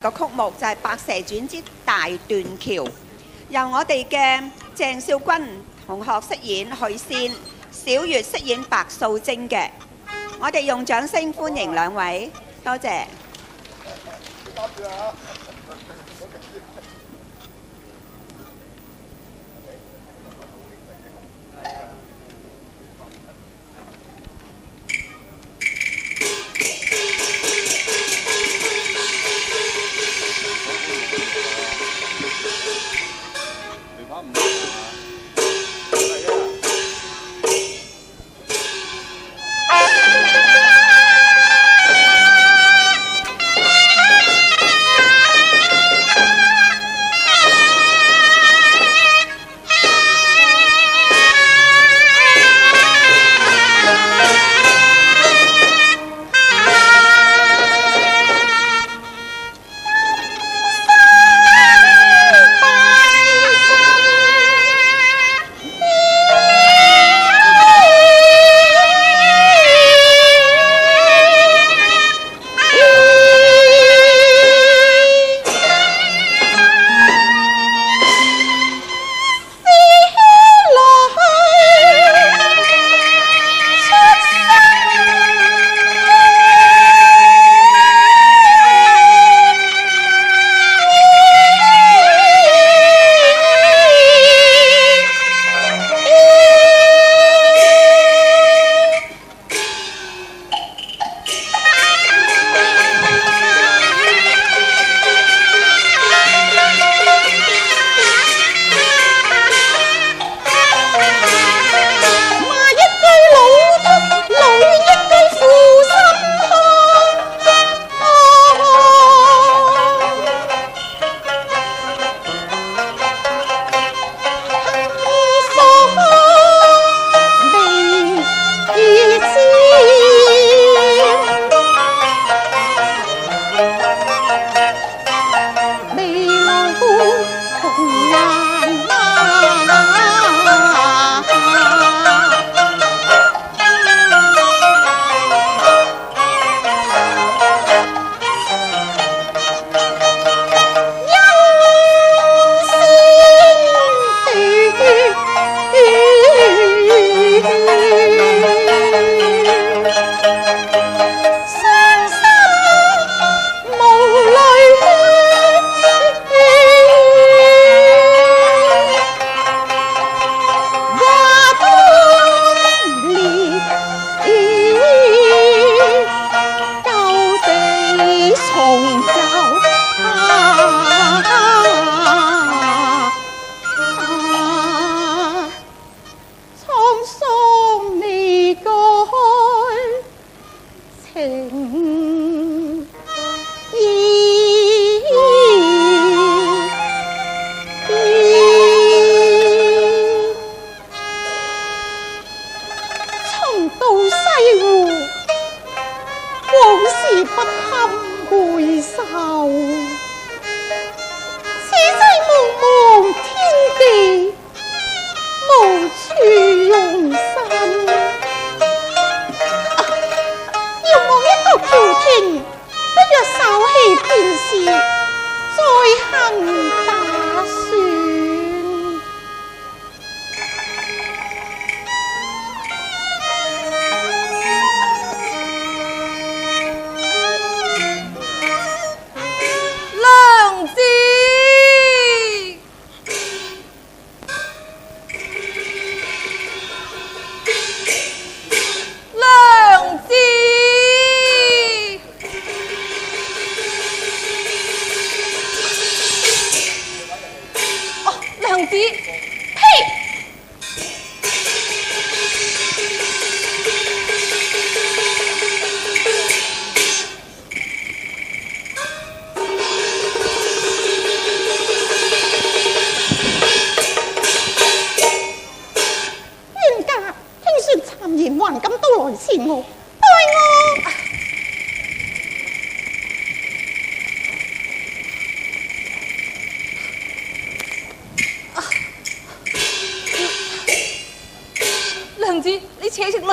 個曲目就係《白蛇傳之大斷橋》，由我哋嘅鄭少君同學飾演許仙，小月飾演白素貞嘅。我哋用掌聲歡迎兩位，多謝。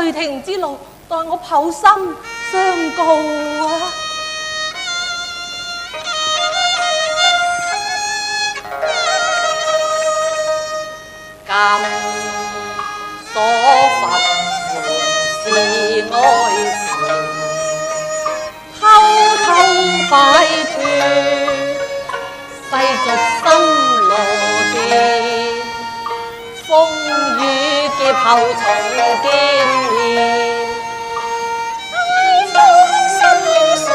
雷霆之路，待我剖心相告啊！後重見面。愛方心碎，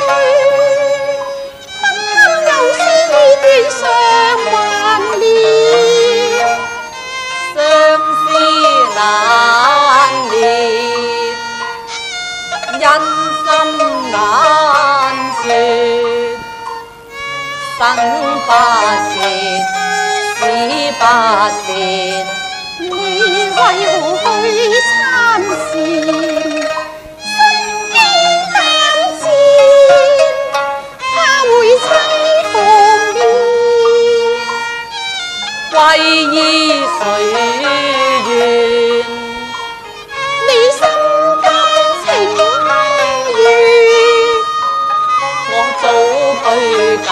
不堪又思斷腸還裂，相思難滅，因心難説，生不切，死不別。你為何去參禪？身經膽戰，怕會妻房面。歸依誰願？你心甘情願，我早拘禁。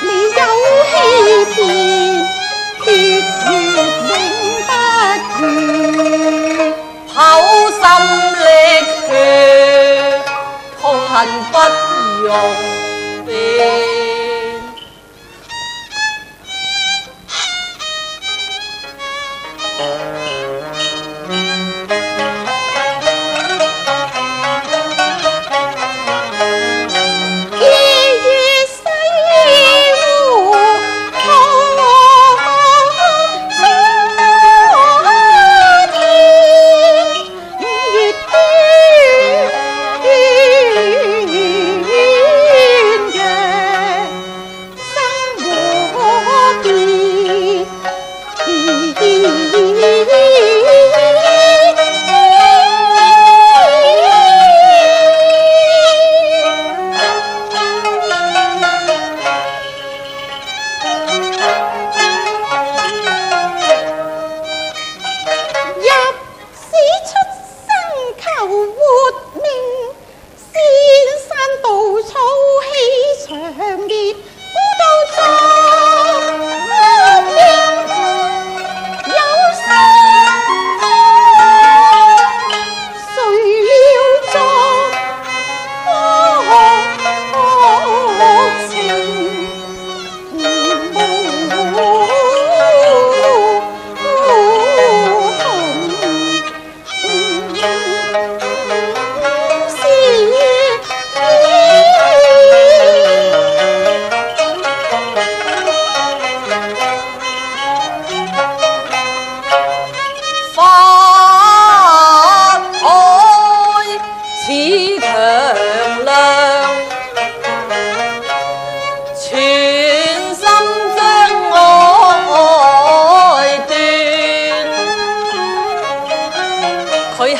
你有欺騙，血月永不渝。剖心瀝血，痛恨不容辯。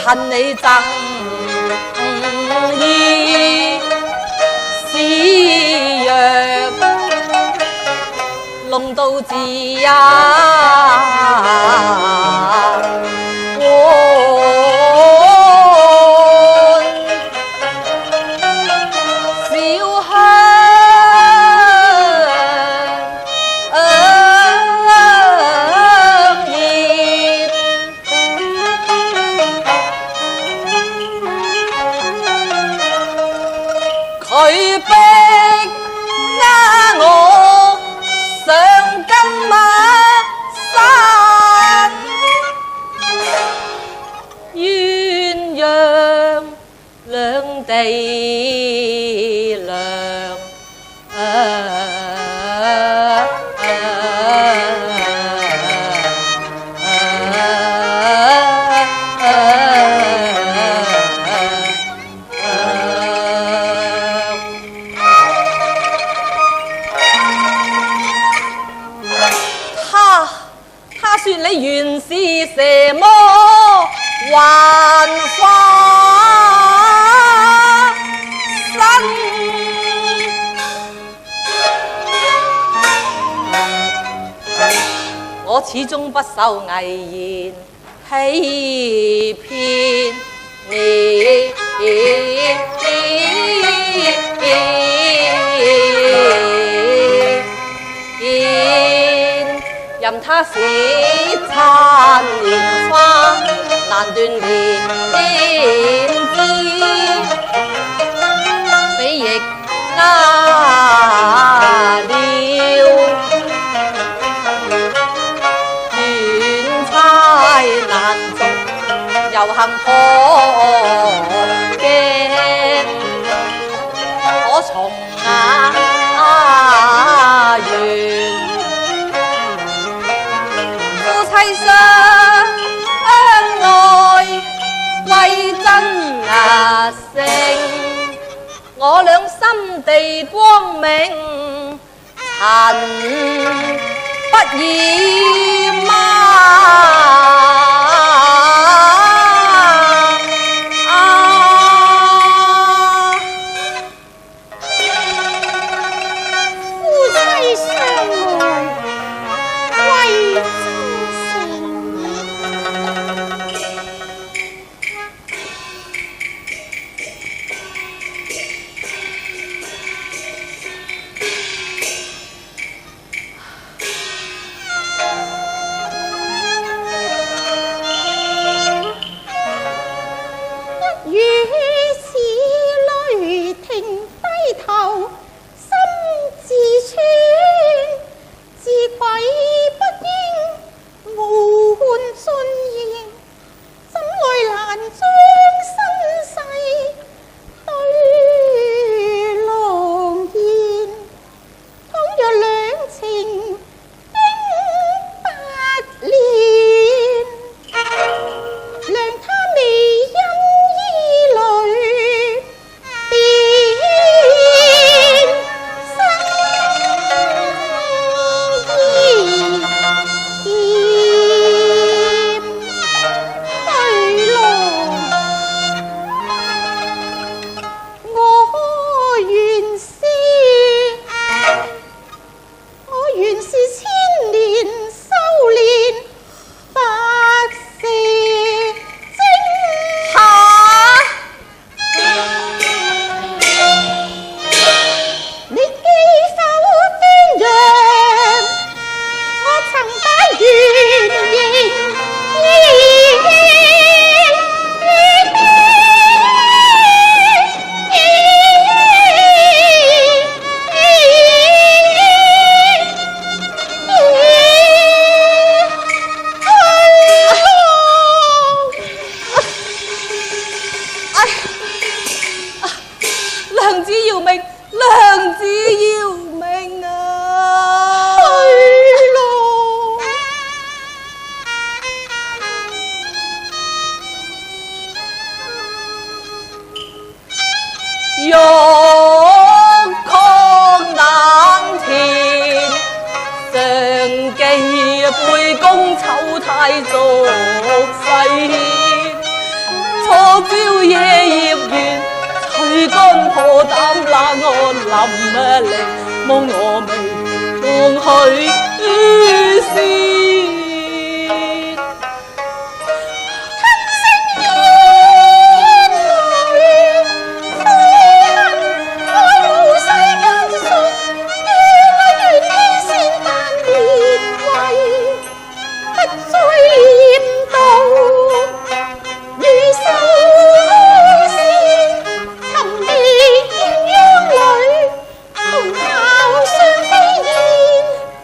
恨你憎意施藥，弄到自呀佢逼我上金馬山，鴛鴦兩地涼。他說你原是蛇魔還化身，我始終不受危言欺騙你。任他是殘蓮花，難斷蓮枝，比翼鴉鳥，斷釵難續地光明，塵不染夫妻相愛為真誠。於是雷霆低頭，心自穿，自愧不應無換尊嚴，怎來難將身世對狼言？倘若兩情經8年，量他未因依淚變生厭，對郎我原是千年修煉白蛇精。你記否邊樣？我曾把原形娘子要命，娘子要命啊！去咯！欲抗冷田，常記背公醜態俗世，錯朝夜葉緣。吹乾破膽冷我淋力，望我未望許仙。吞聲煙淚，悔恨愛無世間屬，願我願犧牲但憐慧，不再念道，如修仙。尋覓鴛鴦裏，同校相飛燕。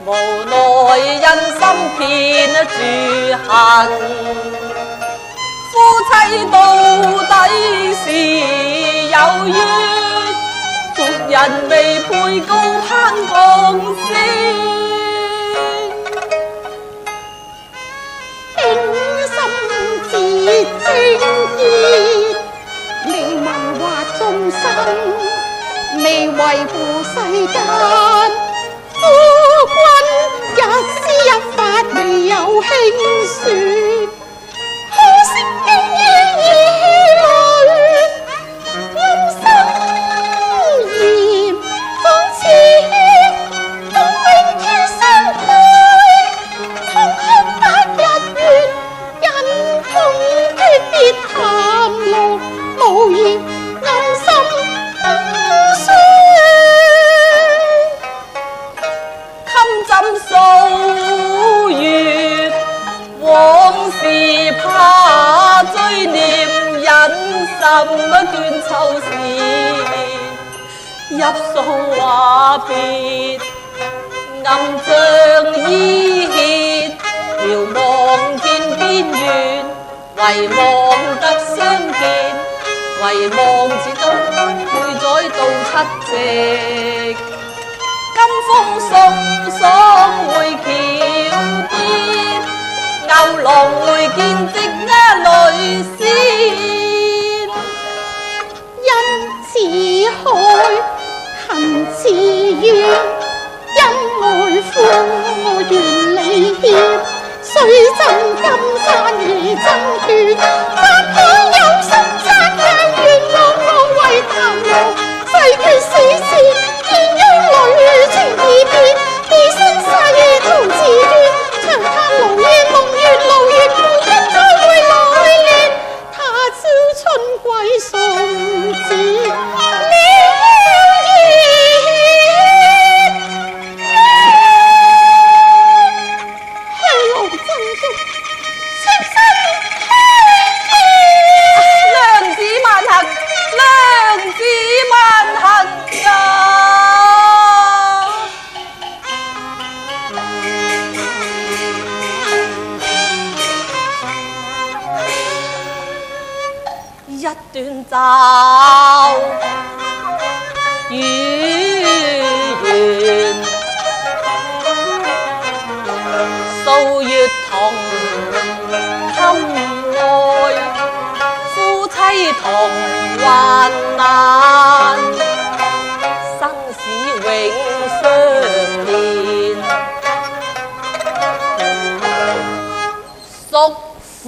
無奈因心片住恨，夫妻到底是有冤，俗人未配高攀降仙。傾心至精熱，你問話眾生，未維護世間，夫君一絲一髮未有輕説，可惜經已淚，暗生嫌，仿似共永脱相配，痛哭8日月，人痛決別談樂，無言暗心不說。襟枕數月，往事怕追念，忍心斷秋線，入數話別，暗像依歇，遙望見邊緣，唯望得相見，唯望始終會載到7夕。金風送爽會橋邊，牛郎會見夕淚仙。因此海恨自願，因愛父緣理欠，雖真金山而爭奪，但可有心責強願我為談無，誓決死戰，鴛鴦裏情意變，以身誓同自願，長嘆勞燕夢月勞月無一再會來戀，他朝春歸送子。斷袖與緣，數月同襟愛，夫妻同患難，生死永相連，屬苦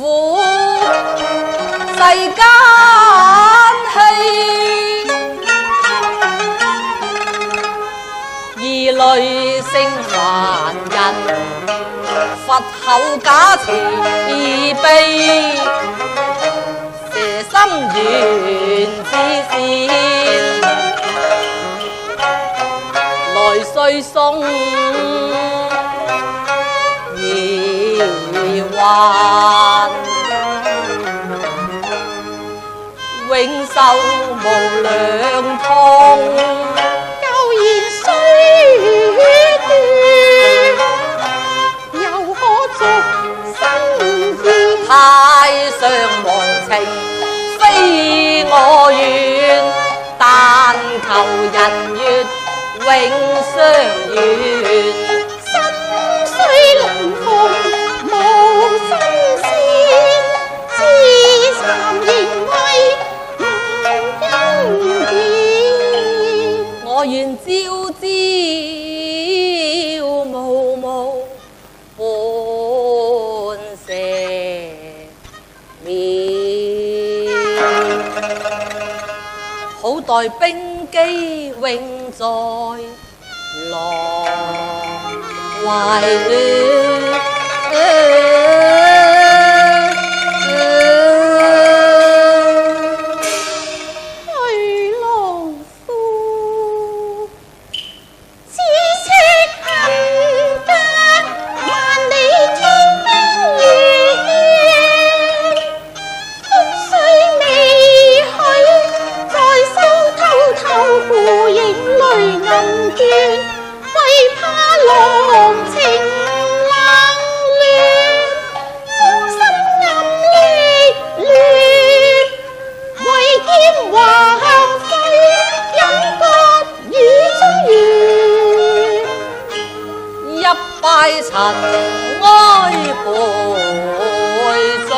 世間兒女聲還人，佛口假慈悲，蛇心緣至善，來歲送兒還，永受無量痛。太上忘情非我願，但求人月永相緣。心雖龍鳳無新鮮，知讒仍為恩典。我願朝朝暮暮伴蛇面，好待冰肌永在羅懷戀。塵埃背罪，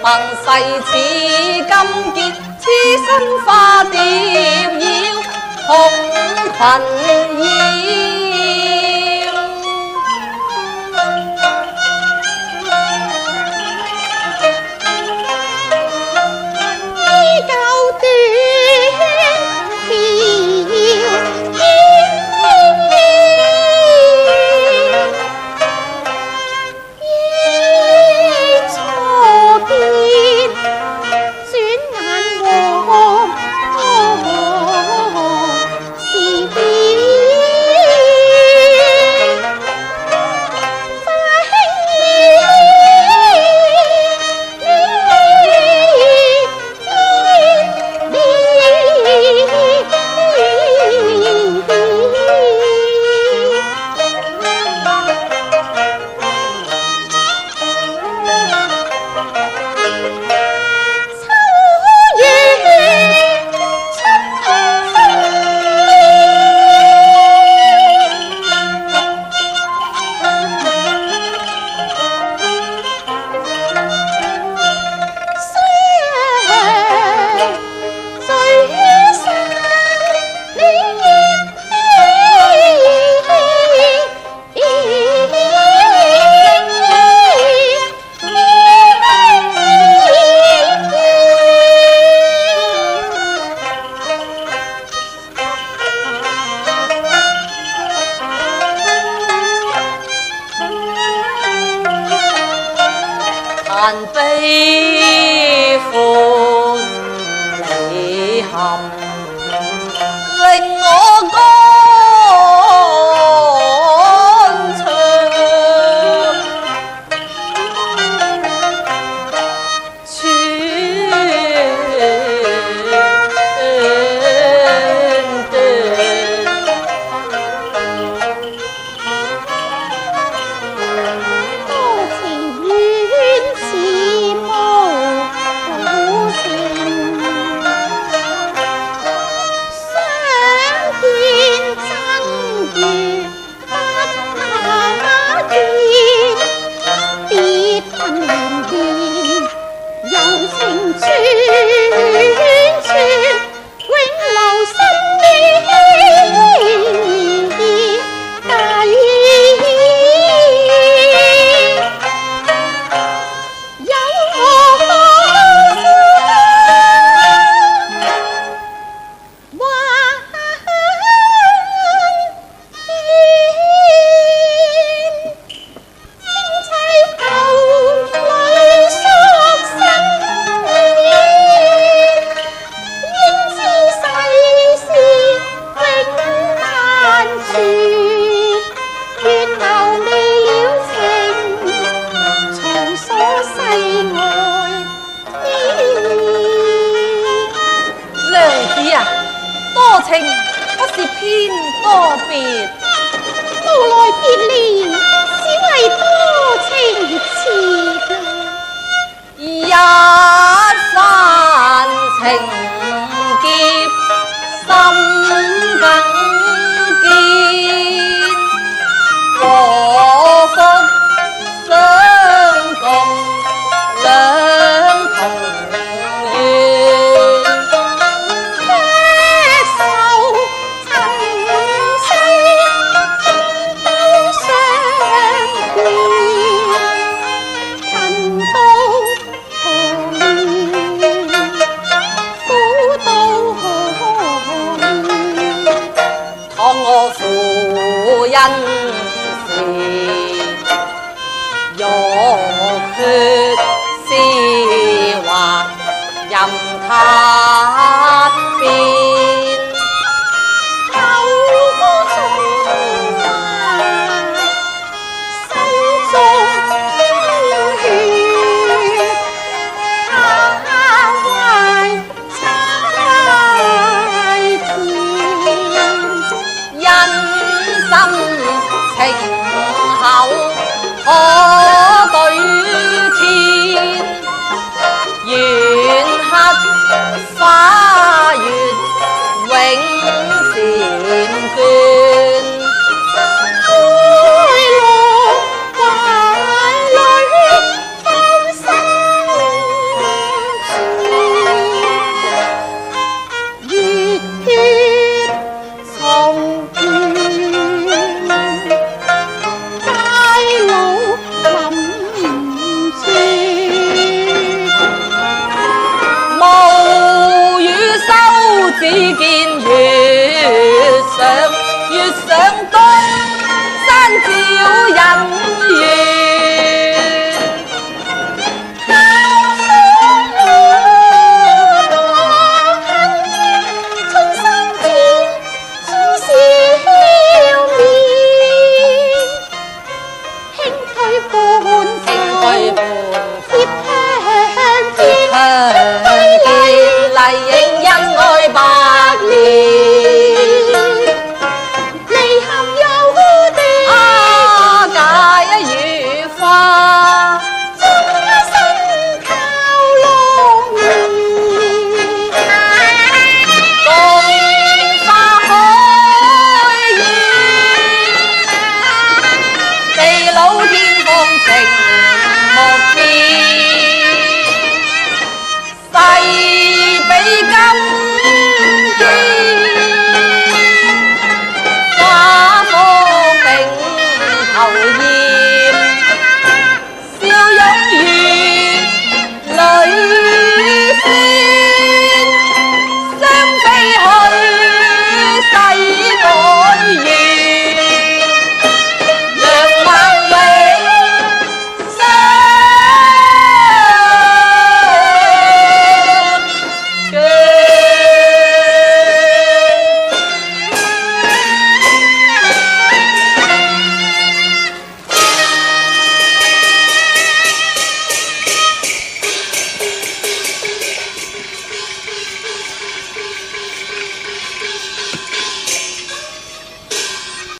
盟誓似金結，痴心化蝶妖，紅裙染。衣較短，難悲歡離合，令我肝腸。不是偏多別，無奈別離，只為多情切。一番情劫心更堅，禍福相共兩同願。因是欲決是或任他變，後夫中話心中血，他懷猜甜。情厚可對天，緣刻花月永閃倦。開落懷裏芳心處，熱血重燃。只見月上東山照人緣，春心間處笑面，輕推半袖貼香天，麗影恩愛百年。地老天荒情莫變。